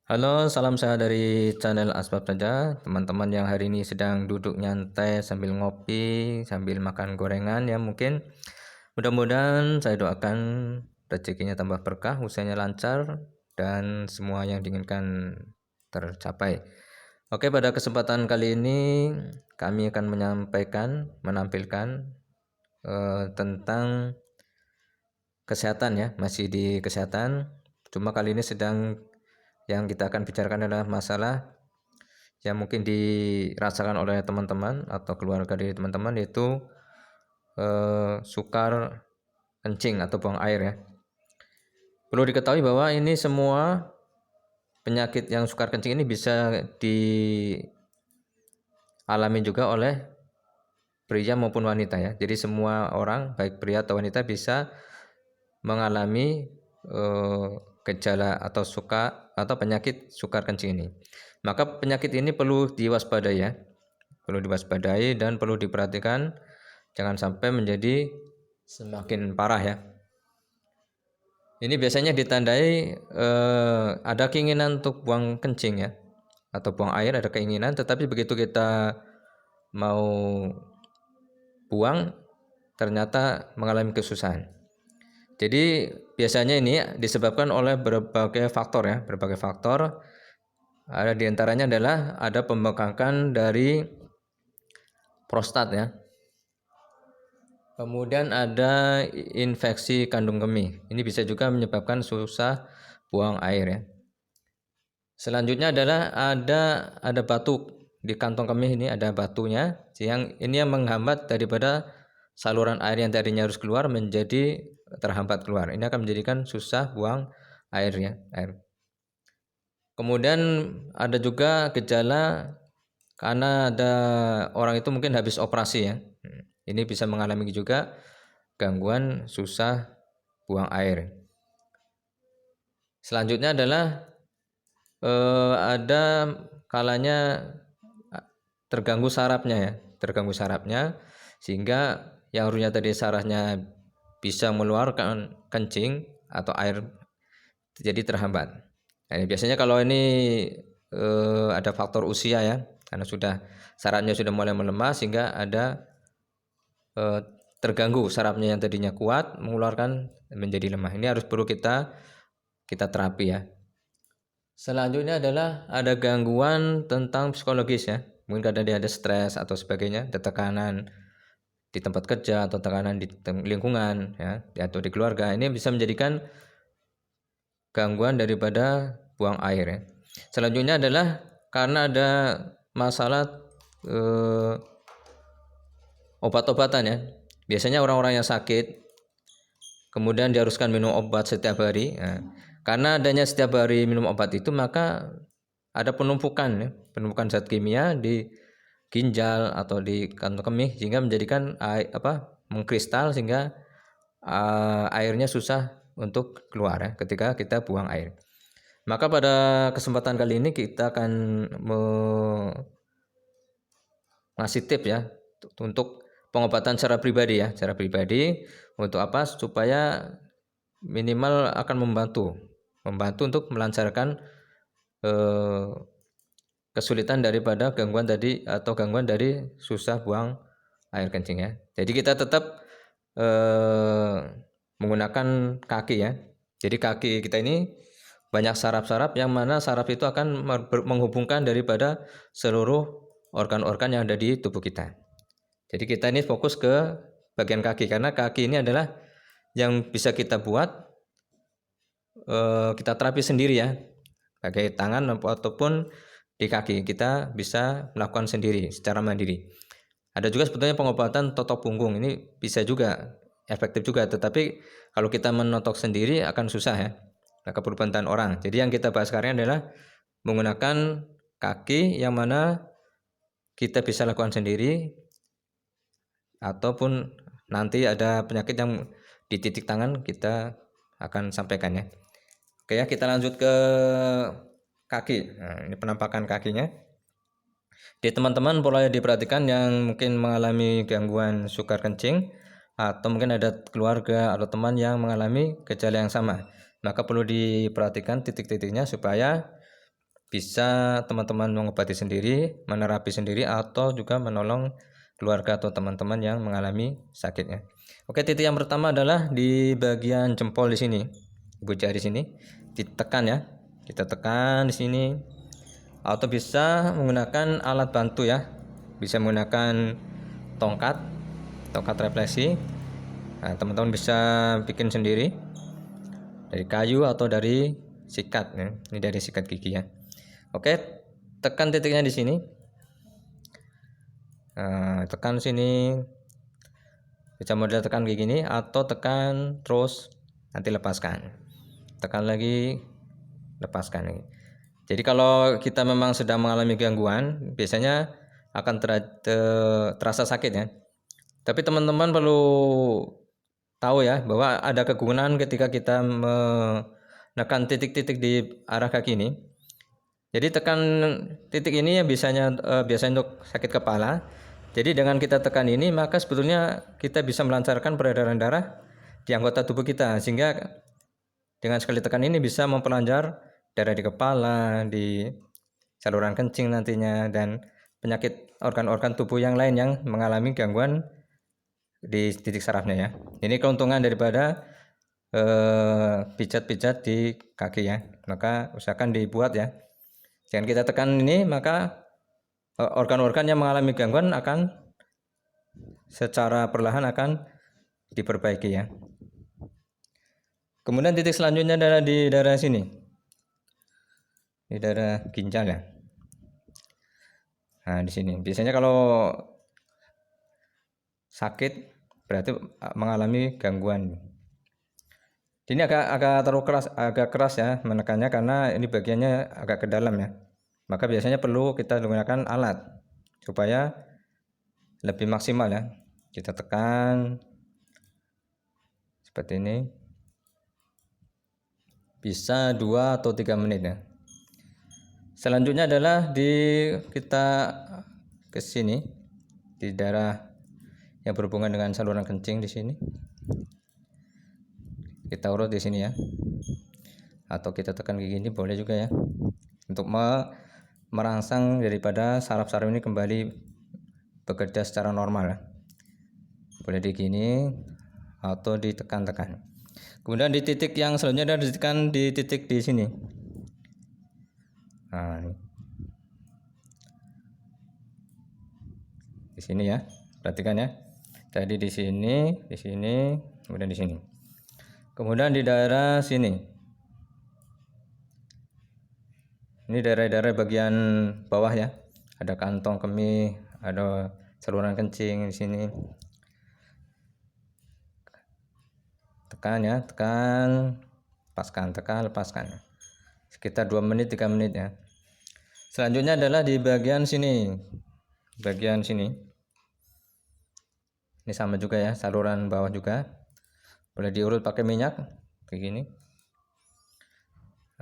Halo, salam sehat dari channel Asbab Saja. Teman-teman yang hari ini sedang duduk nyantai sambil ngopi, sambil makan gorengan ya mungkin. Mudah-mudahan saya doakan rezekinya tambah berkah, usahanya lancar, dan semua yang diinginkan tercapai. Oke, pada kesempatan kali ini kami akan menampilkan tentang kesehatan ya, masih di kesehatan. Cuma kali ini yang kita akan bicarakan adalah masalah yang mungkin dirasakan oleh teman-teman atau keluarga dari teman-teman, yaitu sukar kencing atau buang air ya. Perlu diketahui bahwa ini semua penyakit yang sukar kencing ini bisa dialami juga oleh pria maupun wanita ya. Jadi semua orang baik pria atau wanita bisa mengalami gejala atau penyakit sukar kencing ini. Maka penyakit ini perlu diwaspadai ya. Perlu diwaspadai dan perlu diperhatikan, jangan sampai menjadi semakin parah ya. Ini biasanya ditandai ada keinginan untuk buang kencing ya, atau buang air, ada keinginan, tetapi begitu kita mau buang ternyata mengalami kesusahan. Jadi biasanya ini disebabkan oleh berbagai faktor ya, berbagai faktor. Ada diantaranya adalah ada pembengkakan dari prostat ya. Kemudian ada infeksi kandung kemih. Ini bisa juga menyebabkan susah buang air ya. Selanjutnya adalah ada batu di kantong kemih, ini ada batunya yang menghambat daripada saluran air yang tadinya harus keluar menjadi terhambat keluar. Ini akan menjadikan susah buang airnya. Kemudian ada juga gejala karena ada orang itu mungkin habis operasi ya. Ini bisa mengalami juga gangguan susah buang air. Selanjutnya adalah ada kalanya terganggu sarafnya sehingga yang harusnya tadi sarafnya bisa mengeluarkan kencing atau air jadi terhambat. Nah, biasanya kalau ini ada faktor usia ya, karena sarafnya sudah mulai melemah sehingga ada terganggu sarafnya yang tadinya kuat mengeluarkan menjadi lemah. Ini harus perlu kita terapi ya. Selanjutnya adalah ada gangguan tentang psikologis ya. Mungkin kadang dia ada stres atau sebagainya, ada tekanan di tempat kerja atau tekanan di lingkungan ya, atau di keluarga. Ini bisa menjadikan gangguan daripada buang air ya. Selanjutnya adalah karena ada masalah obat-obatan ya. Biasanya orang-orang yang sakit kemudian diharuskan minum obat setiap hari. Nah, karena adanya setiap hari minum obat itu, maka ada penumpukan zat kimia di ginjal atau di kantong kemih sehingga menjadikan mengkristal sehingga airnya susah untuk keluar ya ketika kita buang air. Maka pada kesempatan kali ini kita akan ngasih tips ya untuk pengobatan secara pribadi ya, untuk apa? Supaya minimal akan membantu untuk melancarkan kesulitan daripada gangguan dari susah buang air kencing ya. Jadi kita tetap menggunakan kaki ya. Jadi kaki kita ini banyak saraf-saraf yang mana saraf itu akan menghubungkan daripada seluruh organ-organ yang ada di tubuh kita. Jadi kita ini fokus ke bagian kaki karena kaki ini adalah yang bisa kita buat kita terapi sendiri ya. Pakai tangan ataupun di kaki kita bisa melakukan sendiri secara mandiri. Ada juga sebetulnya pengobatan totok punggung, ini bisa juga efektif juga, tetapi kalau kita menotok sendiri akan susah ya, maka perlu bantuan orang. Jadi yang kita bahas sekarang adalah menggunakan kaki yang mana kita bisa lakukan sendiri ataupun nanti ada penyakit yang di titik tangan kita akan sampaikan ya. Oke ya, kita lanjut ke kaki. Nah, ini penampakan kakinya. Di teman-teman boleh diperhatikan yang mungkin mengalami gangguan sukar kencing atau mungkin ada keluarga atau teman yang mengalami gejala yang sama. Maka perlu diperhatikan titik-titiknya supaya bisa teman-teman mengobati sendiri, menerapi sendiri, atau juga menolong keluarga atau teman-teman yang mengalami sakitnya. Oke, titik yang pertama adalah di bagian jempol di sini, ibu jari sini, ditekan ya. Kita tekan di sini, atau bisa menggunakan alat bantu ya. Bisa menggunakan tongkat refleksi. Nah, teman-teman bisa bikin sendiri dari kayu atau dari sikat ya. Ini dari sikat gigi ya. Oke, tekan titiknya di sini. Nah, tekan sini, bisa model tekan kayak gini, atau tekan terus nanti lepaskan, tekan lagi, lepaskan lagi. Jadi kalau kita memang sedang mengalami gangguan, biasanya akan terasa sakit ya. Tapi teman-teman perlu tahu ya bahwa ada kegunaan ketika kita menekan titik-titik di arah kaki ini. Jadi tekan titik ini yang biasanya untuk sakit kepala. Jadi dengan kita tekan ini, maka sebetulnya kita bisa melancarkan peredaran darah di anggota tubuh kita, sehingga dengan sekali tekan ini bisa memperlancar darah di kepala, di saluran kencing nantinya, dan penyakit organ-organ tubuh yang lain yang mengalami gangguan di titik sarafnya ya. Ini keuntungan daripada pijat-pijat di kaki ya. Maka usahakan dibuat ya. Jangan kita tekan ini, maka organ-organ yang mengalami gangguan akan secara perlahan akan diperbaiki ya. Kemudian titik selanjutnya adalah di daerah sini, di daerah ginjal ya. Nah, di sini biasanya kalau sakit berarti mengalami gangguan. Ini agak keras ya menekannya, karena ini bagiannya agak ke dalam ya. Maka biasanya perlu kita menggunakan alat supaya lebih maksimal ya. Kita tekan seperti ini, bisa 2 atau 3 menit ya. Selanjutnya adalah kita ke sini, di daerah yang berhubungan dengan saluran kencing di sini. Kita urut di sini ya, atau kita tekan kayak gini boleh juga ya, untuk merangsang daripada saraf-saraf ini kembali bekerja secara normal ya. Boleh di gini atau ditekan-tekan. Kemudian di titik yang selanjutnya ada ditekan di titik di sini. Nah, di sini ya, perhatikan ya. Jadi di sini, kemudian di sini. Kemudian di daerah sini. Ini daerah-daerah bagian bawah ya. Ada kantong kemih, ada saluran kencing di sini. Tekan ya, tekan, lepaskan, tekan, lepaskan. Sekitar 2 menit 3 menit ya. Selanjutnya adalah di bagian sini. Bagian sini. Ini sama juga ya, saluran bawah juga. Boleh diurut pakai minyak kayak gini.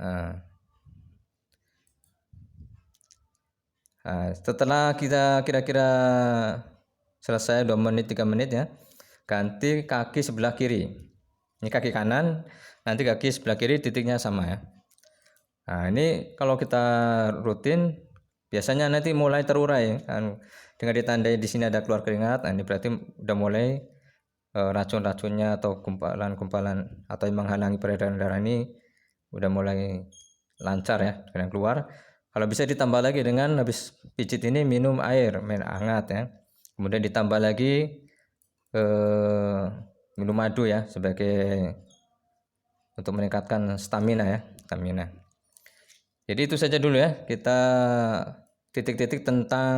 Nah, setelah kita kira-kira selesai 2 menit 3 menit ya, ganti kaki sebelah kiri. Ini kaki kanan, nanti kaki sebelah kiri titiknya sama ya. Nah, ini kalau kita rutin biasanya nanti mulai terurai kan, dengan ditandai di sini ada keluar keringat. Nah, ini berarti udah mulai racun-racunnya atau gumpalan-gumpalan atau yang menghalangi peredaran darah ini udah mulai lancar ya dengan keluar. Kalau bisa ditambah lagi dengan habis pijit ini minum air hangat ya. Kemudian ditambah lagi minum madu ya, sebagai untuk meningkatkan stamina ya, stamina. Jadi itu saja dulu ya, kita titik-titik tentang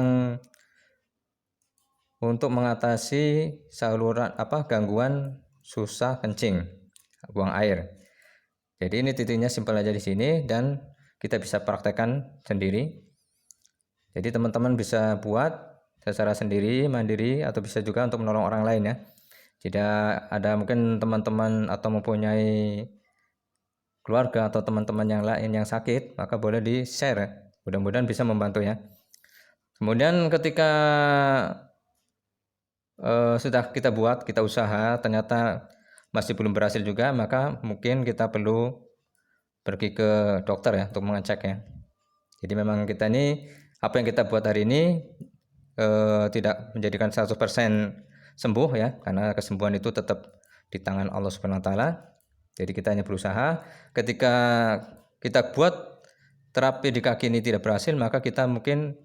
untuk mengatasi saluran gangguan susah kencing, buang air. Jadi ini titiknya simpel aja di sini, dan kita bisa praktekkan sendiri. Jadi teman-teman bisa buat secara sendiri, mandiri, atau bisa juga untuk menolong orang lain ya. Jika ada mungkin teman-teman atau mempunyai keluarga atau teman-teman yang lain yang sakit, maka boleh di-share. Mudah-mudahan bisa membantu ya. Kemudian ketika sudah kita buat, kita usaha, ternyata masih belum berhasil juga, maka mungkin kita perlu pergi ke dokter ya untuk mengecek ya. Jadi memang kita ini apa yang kita buat hari ini tidak menjadikan 100% sembuh ya, karena kesembuhan itu tetap di tangan Allah Subhanahu wa taala. Jadi kita hanya berusaha. Ketika kita buat terapi di kaki ini tidak berhasil, maka kita mungkin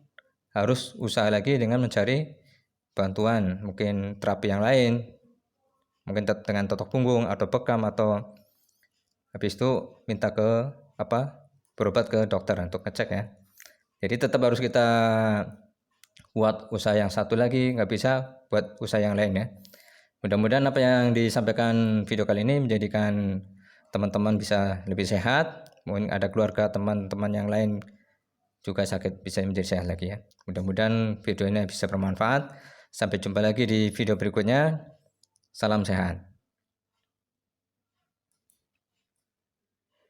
harus usaha lagi dengan mencari bantuan, mungkin terapi yang lain, mungkin dengan totok punggung atau bekam, atau habis itu minta ke berobat ke dokter untuk ngecek ya. Jadi tetap harus kita buat usaha yang satu lagi, nggak bisa buat usaha yang lain ya. Mudah-mudahan apa yang disampaikan video kali ini menjadikan teman-teman bisa lebih sehat. Mungkin ada keluarga teman-teman yang lain juga sakit bisa menjadi sehat lagi ya. Mudah-mudahan video ini bisa bermanfaat. Sampai jumpa lagi di video berikutnya. Salam sehat.